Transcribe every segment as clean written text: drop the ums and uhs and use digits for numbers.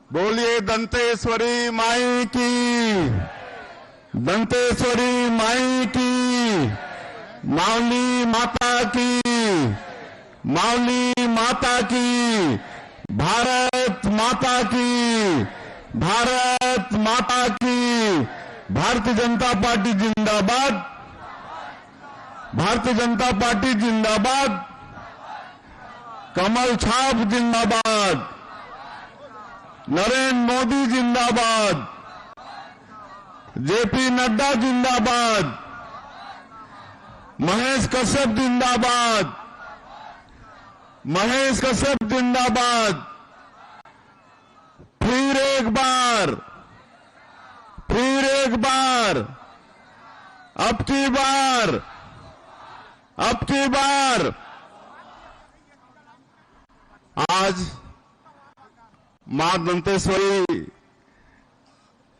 बोलिए दंतेश्वरी माई की, दंतेश्वरी माई की, मावली माता की, मावली माता की, भारत माता की, भारत माता की। भारतीय जनता पार्टी जिंदाबाद, भारतीय जनता पार्टी जिंदाबाद, कमल छाप जिंदाबाद, नरेंद्र मोदी जिंदाबाद, जेपी नड्डा जिंदाबाद, महेश कश्यप जिंदाबाद, महेश कश्यप जिंदाबाद। फिर एक बार, फिर एक बार, अब की बार, अब की बार। आज मां दंतेश्वरी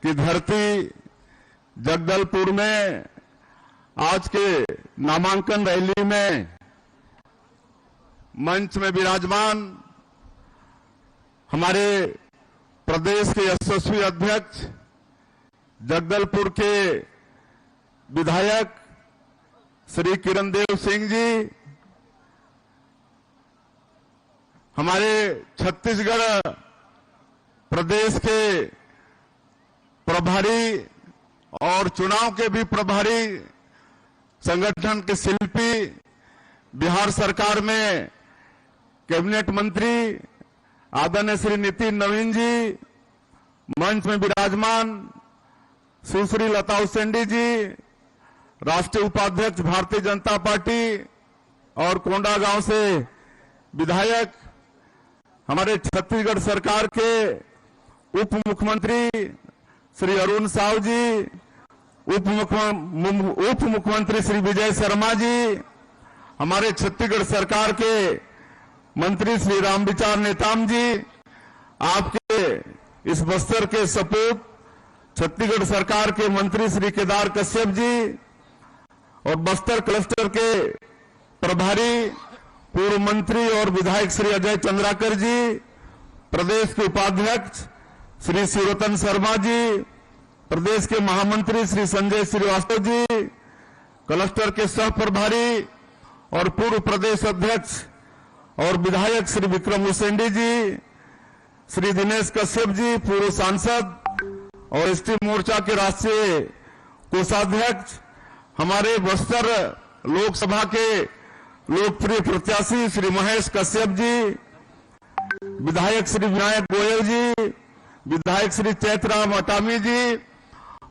की धरती जगदलपुर में आज के नामांकन रैली में मंच में विराजमान हमारे प्रदेश के यशस्वी अध्यक्ष जगदलपुर के विधायक श्री किरणदेव सिंह जी, हमारे छत्तीसगढ़ प्रदेश के प्रभारी और चुनाव के भी प्रभारी, संगठन के शिल्पी, बिहार सरकार में कैबिनेट मंत्री आदरणीय श्री नितिन नवीन जी, मंच में विराजमान सुश्री लता उसेंडी जी, राष्ट्रीय उपाध्यक्ष भारतीय जनता पार्टी और कोंडागांव से विधायक, हमारे छत्तीसगढ़ सरकार के उप मुख्यमंत्री श्री अरुण साहू जी, उप मुख्यमंत्री श्री विजय शर्मा जी, हमारे छत्तीसगढ़ सरकार के मंत्री श्री रामविचार नेताम जी, आपके इस बस्तर के सपूत छत्तीसगढ़ सरकार के मंत्री श्री केदार कश्यप जी और बस्तर क्लस्टर के प्रभारी पूर्व मंत्री और विधायक श्री अजय चंद्राकर जी, प्रदेश के उपाध्यक्ष श्री शिवरतन शर्मा जी, प्रदेश के महामंत्री श्री संजय श्रीवास्तव जी, क्लस्टर के सह प्रभारी और पूर्व प्रदेश अध्यक्ष और विधायक श्री विक्रम उसेंडी जी, श्री दिनेश कश्यप जी, पूर्व सांसद और एसटी मोर्चा के राष्ट्रीय कोषाध्यक्ष, हमारे बस्तर लोकसभा के लोकप्रिय प्रत्याशी श्री महेश कश्यप जी, विधायक श्री विनायक गोयल जी, विधायक श्री चैतराम अटामी जी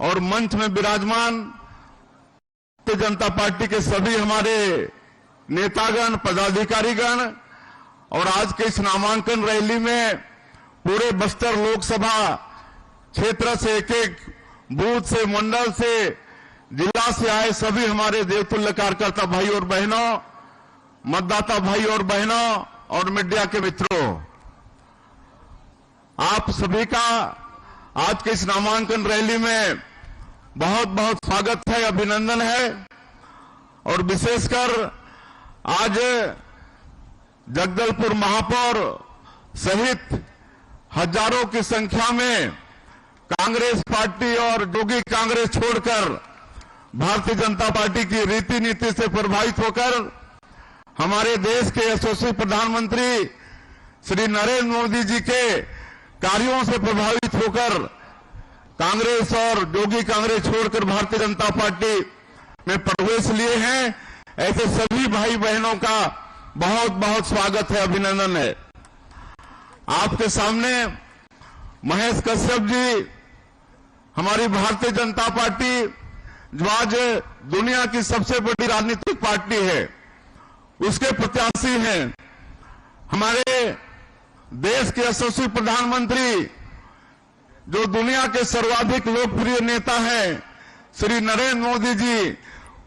और मंच में विराजमान भारतीय जनता पार्टी के सभी हमारे नेतागण, पदाधिकारीगण और आज के इस नामांकन रैली में पूरे बस्तर लोकसभा क्षेत्र से एक एक बूथ से, मंडल से, जिला से आए सभी हमारे देवतुल्य कार्यकर्ता भाई और बहनों, मतदाता भाई और बहनों और मीडिया के मित्रों, आप सभी का आज के इस नामांकन रैली में बहुत बहुत स्वागत है, अभिनंदन है। और विशेषकर आज जगदलपुर महापौर सहित हजारों की संख्या में कांग्रेस पार्टी और जोगी कांग्रेस छोड़कर भारतीय जनता पार्टी की रीति नीति से प्रभावित होकर हमारे देश के यशस्वी प्रधानमंत्री श्री नरेंद्र मोदी जी के कार्यों से प्रभावित होकर कांग्रेस और जोगी कांग्रेस छोड़कर भारतीय जनता पार्टी में प्रवेश लिए हैं। ऐसे सभी भाई बहनों का बहुत बहुत स्वागत है, अभिनंदन है। आपके सामने महेश कश्यप जी, हमारी भारतीय जनता पार्टी जो आज दुनिया की सबसे बड़ी राजनीतिक पार्टी है, उसके प्रत्याशी हैं। हमारे देश के यशस्वी प्रधानमंत्री जो दुनिया के सर्वाधिक लोकप्रिय नेता हैं श्री नरेंद्र मोदी जी,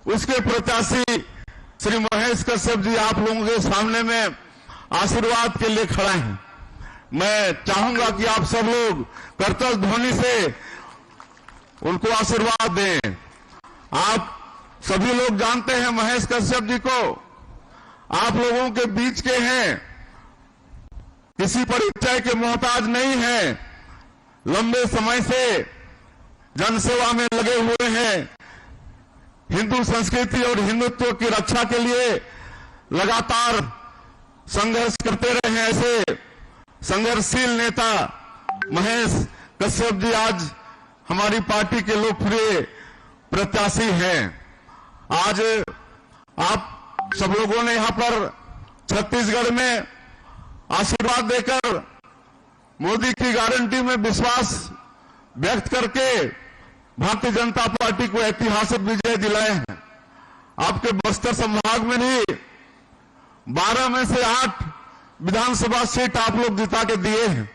उसके प्रत्याशी श्री महेश कश्यप जी आप लोगों के सामने में आशीर्वाद के लिए खड़ा हैं। मैं चाहूंगा कि आप सब लोग करतल ध्वनि से उनको आशीर्वाद दें। आप सभी लोग जानते हैं महेश कश्यप जी को, आप लोगों के बीच के हैं, किसी परिचय के मोहताज नहीं है, लंबे समय से जनसेवा में लगे हुए हैं। हिंदू संस्कृति और हिंदुत्व की रक्षा के लिए लगातार संघर्ष करते रहे हैं। ऐसे संघर्षशील नेता महेश कश्यप जी आज हमारी पार्टी के लोकप्रिय प्रत्याशी हैं। आज आप सब लोगों ने यहां पर छत्तीसगढ़ में आशीर्वाद देकर मोदी की गारंटी में विश्वास व्यक्त करके भारतीय जनता पार्टी को ऐतिहासिक विजय दिलाए हैं। आपके बस्तर संभाग में भी 12 में से 8 विधानसभा सीट आप लोग जिता के दिए हैं,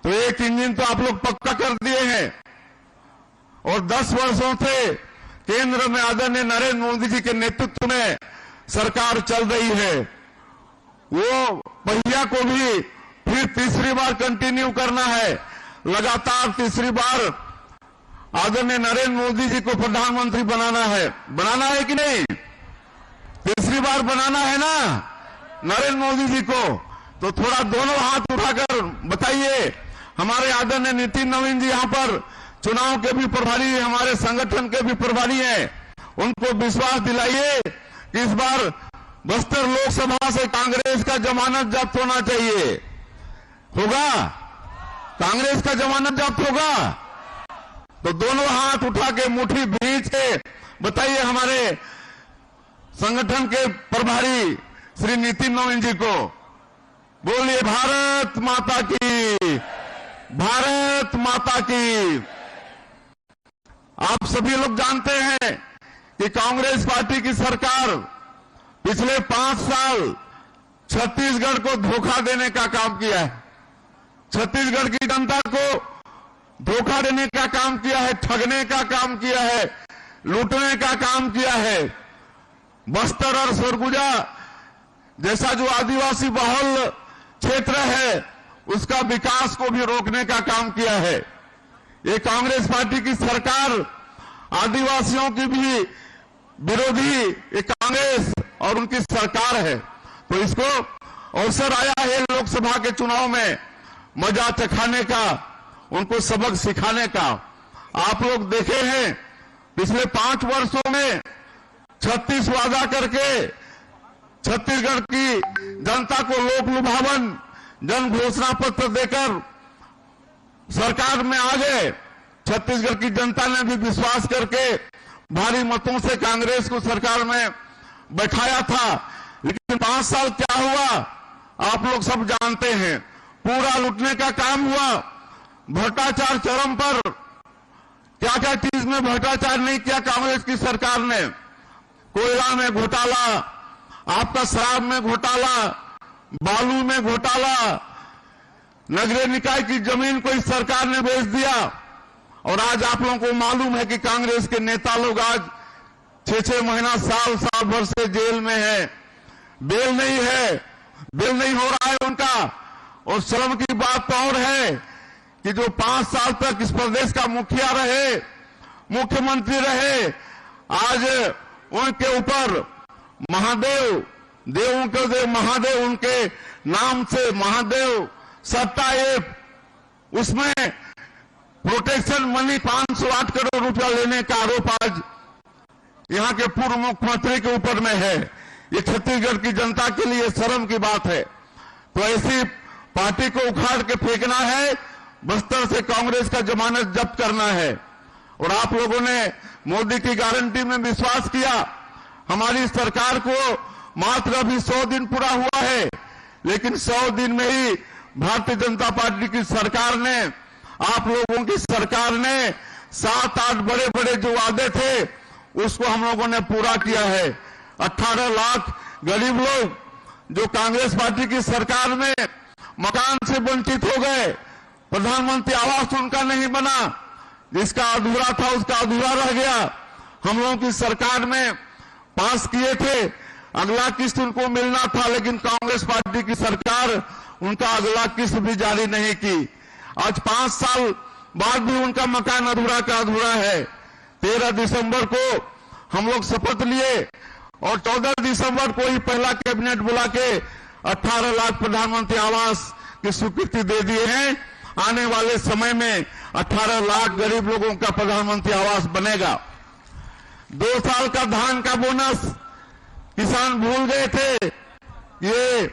तो एक इंजन तो आप लोग पक्का कर दिए हैं। और 10 वर्षों से केंद्र में आदरणीय नरेंद्र मोदी जी के नेतृत्व में सरकार चल रही है। वो पहिया को भी फिर तीसरी बार कंटिन्यू करना है। लगातार तीसरी बार आदरणीय नरेंद्र मोदी जी को प्रधानमंत्री बनाना है कि नहीं? तीसरी बार बनाना है ना नरेंद्र मोदी जी को। तो थोड़ा दोनों हाथ उठाकर बताइए। हमारे आदरणीय नितिन नवीन जी यहां पर चुनाव के भी प्रभारी, हमारे संगठन के भी प्रभारी हैं। उनको विश्वास दिलाइए कि इस बार बस्तर लोकसभा से कांग्रेस का जमानत जब्त होना चाहिए। होगा? कांग्रेस का जमानत जब्त होगा? तो दोनों हाथ उठा के मुट्ठी भींच के बताइए हमारे संगठन के प्रभारी श्री नितिन नवीन जी को। बोलिए भारत माता की, भारत माता की। आप सभी लोग जानते हैं कि कांग्रेस पार्टी की सरकार पिछले 5 साल छत्तीसगढ़ को धोखा देने का काम किया है। छत्तीसगढ़ की जनता को धोखा देने का काम किया है, ठगने का काम किया है, लूटने का काम किया है। बस्तर और सरगुजा जैसा जो आदिवासी बहुल क्षेत्र है उसका विकास को भी रोकने का काम किया है। ये कांग्रेस पार्टी की सरकार आदिवासियों की भी विरोधी ये कांग्रेस और उनकी सरकार है। तो इसको अवसर आया है लोकसभा के चुनाव में मजा चखाने का, उनको सबक सिखाने का। आप लोग देखे हैं पिछले 5 वर्षों में 36 वादा करके छत्तीसगढ़ की जनता को लोक लुभावन जन घोषणा पत्र देकर सरकार में आ गए। छत्तीसगढ़ की जनता ने भी विश्वास करके भारी मतों से कांग्रेस को सरकार में बैठाया था। लेकिन 5 साल क्या हुआ आप लोग सब जानते हैं। पूरा लूटने का काम हुआ, भ्रष्टाचार चरम पर। क्या क्या चीज में भ्रष्टाचार नहीं किया कांग्रेस की सरकार ने? कोयला में घोटाला, आपका शराब में घोटाला, बालू में घोटाला, नगरीय निकाय की जमीन को इस सरकार ने बेच दिया। और आज आप लोगों को मालूम है कि कांग्रेस के नेता लोग आज 6-6 महीना, साल भर से जेल में है। बेल नहीं है, बेल नहीं हो रहा है उनका। और शर्म की बात तो और है कि जो 5 साल तक इस प्रदेश का मुखिया रहे, मुख्यमंत्री रहे, आज उनके ऊपर महादेव, देवों के देव महादेव, उनके नाम से महादेव सट्टा ऐप, उसमें प्रोटेक्शन मनी 508 करोड़ रुपया लेने का आरोप आज यहां के पूर्व मुख्यमंत्री के ऊपर में है। ये छत्तीसगढ़ की जनता के लिए शर्म की बात है। तो ऐसी पार्टी को उखाड़ के फेंकना है, बस्तर से कांग्रेस का जमानत जब्त करना है। और आप लोगों ने मोदी की गारंटी में विश्वास किया। हमारी सरकार को मात्र अभी 100 दिन पूरा हुआ है, लेकिन 100 दिन में ही भारतीय जनता पार्टी की सरकार ने, आप लोगों की सरकार ने 7-8 बड़े बड़े जो वादे थे उसको हम लोगों ने पूरा किया है। 18 लाख गरीब लोग जो कांग्रेस पार्टी की सरकार में मकान से वंचित हो गए, प्रधानमंत्री आवास उनका नहीं बना, जिसका अधूरा था उसका अधूरा रह गया। हम लोगों की सरकार में पास किए थे, अगला किस्त उनको मिलना था, लेकिन कांग्रेस पार्टी की सरकार उनका अगला किस्त भी जारी नहीं की। आज 5 साल बाद भी उनका मकान अधूरा का अधूरा है। 13 दिसंबर को हम लोग शपथ लिए और 14 दिसंबर को ही पहला कैबिनेट बुला के 18 लाख प्रधानमंत्री आवास की स्वीकृति दे दिए हैं। आने वाले समय में 18 लाख गरीब लोगों का प्रधानमंत्री आवास बनेगा। 2 साल का धान का बोनस किसान भूल गए थे, ये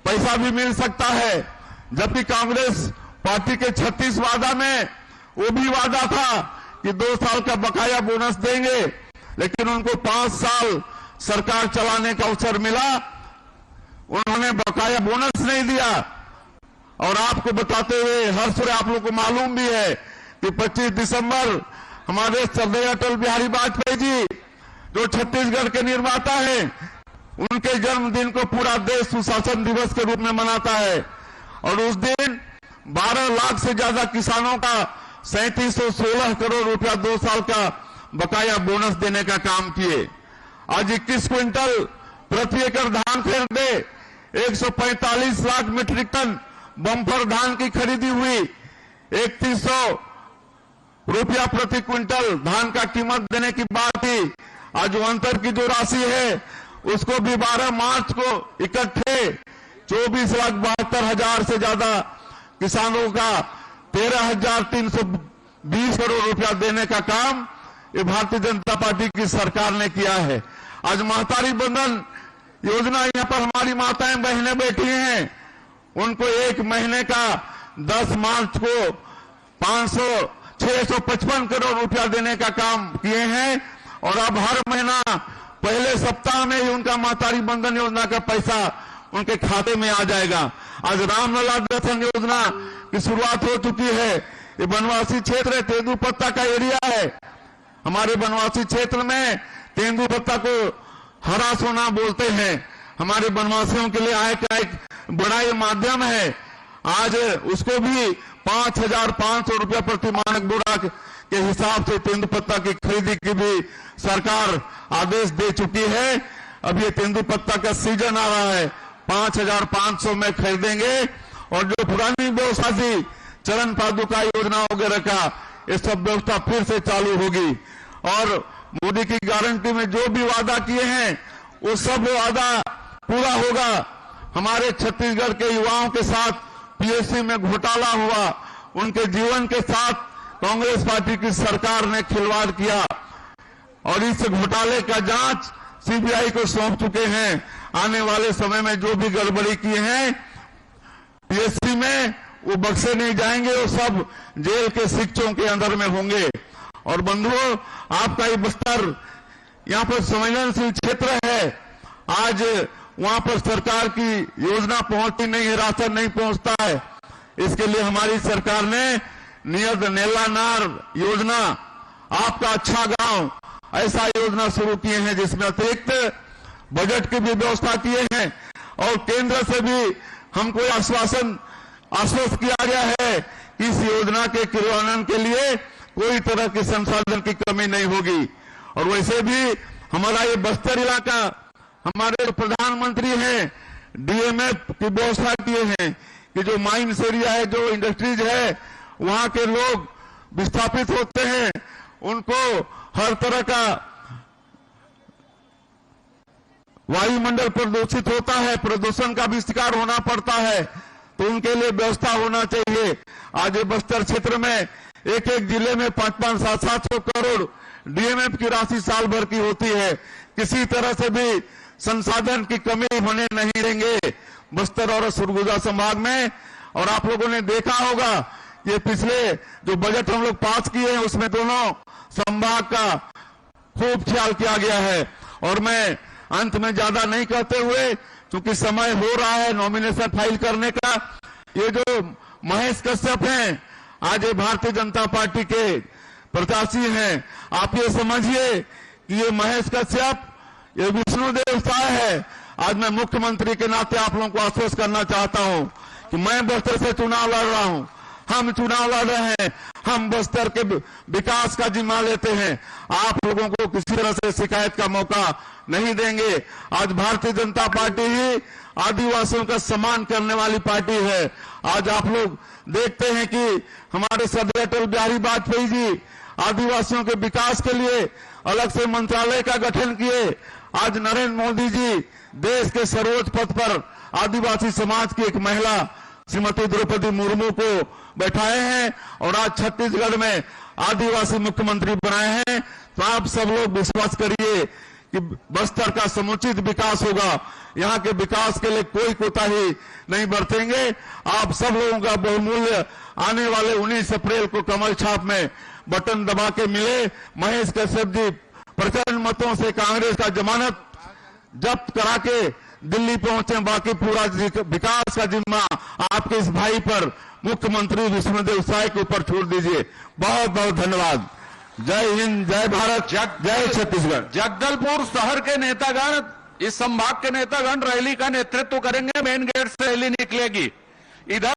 पैसा भी मिल सकता है, जबकि कांग्रेस पार्टी के 36 वादा में वो भी वादा था कि 2 साल का बकाया बोनस देंगे, लेकिन उनको 5 साल सरकार चलाने का अवसर मिला, उन्होंने बकाया बोनस नहीं दिया। और आपको बताते हुए हर्ष है, आप लोगों को मालूम भी है कि 25 दिसंबर हमारे श्रद्धेय अटल बिहारी वाजपेयी जी, जो छत्तीसगढ़ के निर्माता हैं, उनके जन्मदिन को पूरा देश सुशासन दिवस के रूप में मनाता है। और उस दिन 12 लाख से ज्यादा किसानों का 3716 करोड़ रुपया 2 साल का बकाया बोनस देने का काम किए। आज 21 क्विंटल प्रति एकड़ धान खरीदे, 145 लाख मीट्रिक टन बम्पर धान की खरीदी हुई, 3100 रुपया प्रति क्विंटल धान का कीमत देने की बात थी। आज अंतर की जो राशि है उसको भी 12 मार्च को इकट्ठे 24,72,000 से ज्यादा किसानों का 13,320 करोड़ रुपया देने का काम ये भारतीय जनता पार्टी की सरकार ने किया है। आज महतारी बंधन योजना, यहाँ पर हमारी माताएं बहनें बैठी हैं, उनको 1 महीने का 10 मार्च को 655 करोड़ रुपया देने का काम किए हैं। और अब हर महीना पहले सप्ताह में ही उनका महतारी बंधन योजना का पैसा उनके खाते में आ जाएगा। आज रामलला दर्शन योजना की शुरुआत हो चुकी है। ये बनवासी क्षेत्र है, तेंदुपत्ता का एरिया है। हमारे बनवासी क्षेत्र में तेंदुपत्ता को हरा सोना बोलते हैं। हमारे बनवासियों के लिए आय का एक बड़ा ये माध्यम है। आज उसको भी 5,500 रुपया प्रति मानक बोरा के हिसाब से तेंदुपत्ता की खरीदी की भी सरकार आदेश दे चुकी है। अब ये तेंदुपत्ता का सीजन आ रहा है, 5,500 में खरीदेंगे। और जो पुरानी व्यवस्था थी, चरण पादुका योजना वगैरह का, ये सब व्यवस्था फिर से चालू होगी। और मोदी की गारंटी में जो भी वादा किए हैं वो सब वादा पूरा होगा। हमारे छत्तीसगढ़ के युवाओं के साथ पीएससी में घोटाला हुआ, उनके जीवन के साथ कांग्रेस पार्टी की सरकार ने खिलवाड़ किया और इस घोटाले का जांच सीबीआई को सौंप चुके हैं। आने वाले समय में जो भी गड़बड़ी की है पीएससी में, वो बख्शे नहीं जाएंगे, वो सब जेल के शिक्षों के अंदर में होंगे। और बंधुओं, आपका ये बस्तर यहाँ पर संवेदनशील क्षेत्र है। आज वहां पर सरकार की योजना पहुंचती नहीं है, राशन नहीं पहुंचता है। इसके लिए हमारी सरकार ने नियत नेला नार योजना, आपका अच्छा गांव, ऐसा योजना शुरू किए हैं, जिसमें अतिरिक्त बजट की भी व्यवस्था किए हैं। और केंद्र से भी हमको आश्वस्त किया गया है कि इस योजना के क्रियान्वयन के लिए कोई तरह की संसाधन की कमी नहीं होगी। और वैसे भी हमारा ये बस्तर इलाका, हमारे प्रधानमंत्री हैं, डीएमएफ की व्यवस्था किए हैं कि जो माइंस एरिया है, जो इंडस्ट्रीज है, वहां के लोग विस्थापित होते हैं, उनको हर तरह का वायुमंडल प्रदूषित होता है, प्रदूषण का भी शिकार होना पड़ता है, तो उनके लिए व्यवस्था होना चाहिए। आज बस्तर क्षेत्र में एक एक जिले में 5-5, 700 करोड़ डीएमएफ की राशि साल भर की होती है। किसी तरह से भी संसाधन की कमी होने नहीं देंगे बस्तर और सरगुजा संभाग में। और आप लोगों ने देखा होगा ये पिछले जो बजट हम लोग पास किए हैं उसमें दोनों संभाग का खूब ख्याल किया गया है। और मैं अंत में ज्यादा नहीं कहते हुए, क्योंकि समय हो रहा है नॉमिनेशन फाइल करने का, ये जो महेश कश्यप हैं, आज ये भारतीय जनता पार्टी के प्रत्याशी हैं। आप ये समझिए कि ये महेश कश्यप ये विष्णुदेव साय है। आज मैं मुख्यमंत्री के नाते आप लोगों को आश्वस्त करना चाहता हूं कि मैं बस्तर से चुनाव लड़ रहा हूं, हम चुनाव लड़ रहे हैं, हम बस्तर के विकास का जिम्मा लेते हैं। आप लोगों को किसी तरह से शिकायत का मौका नहीं देंगे। आज भारतीय जनता पार्टी ही आदिवासियों का सम्मान करने वाली पार्टी है। आज आप लोग देखते हैं कि हमारे श्रद्धेय अटल बिहारी वाजपेयी जी आदिवासियों के विकास के लिए अलग से मंत्रालय का गठन किए। आज नरेंद्र मोदी जी देश के सर्वोच्च पद पर आदिवासी समाज की एक महिला श्रीमती द्रौपदी मुर्मू को बैठाए हैं और आज छत्तीसगढ़ में आदिवासी मुख्यमंत्री बनाए हैं। तो आप सब लोग विश्वास करिए कि बस्तर का समुचित विकास होगा। यहाँ के विकास के लिए कोई कोताही नहीं बरतेंगे। आप सब लोगों का बहुमूल्य आने वाले 19 अप्रैल को कमल छाप में बटन दबा के मिले। महेश कश्यप जी प्रचंड मतों से कांग्रेस का जमानत जब्त करा के दिल्ली पहुंचे। बाकी पूरा विकास का जिम्मा आपके इस भाई पर मुख्यमंत्री विष्णुदेव साय के ऊपर छोड़ दीजिए। बहुत बहुत धन्यवाद। जय हिंद, जय भारत, जय छत्तीसगढ़। जगदलपुर शहर के नेतागण, इस संभाग के नेतागण रैली का नेतृत्व करेंगे। मेन गेट से रैली निकलेगी। इधर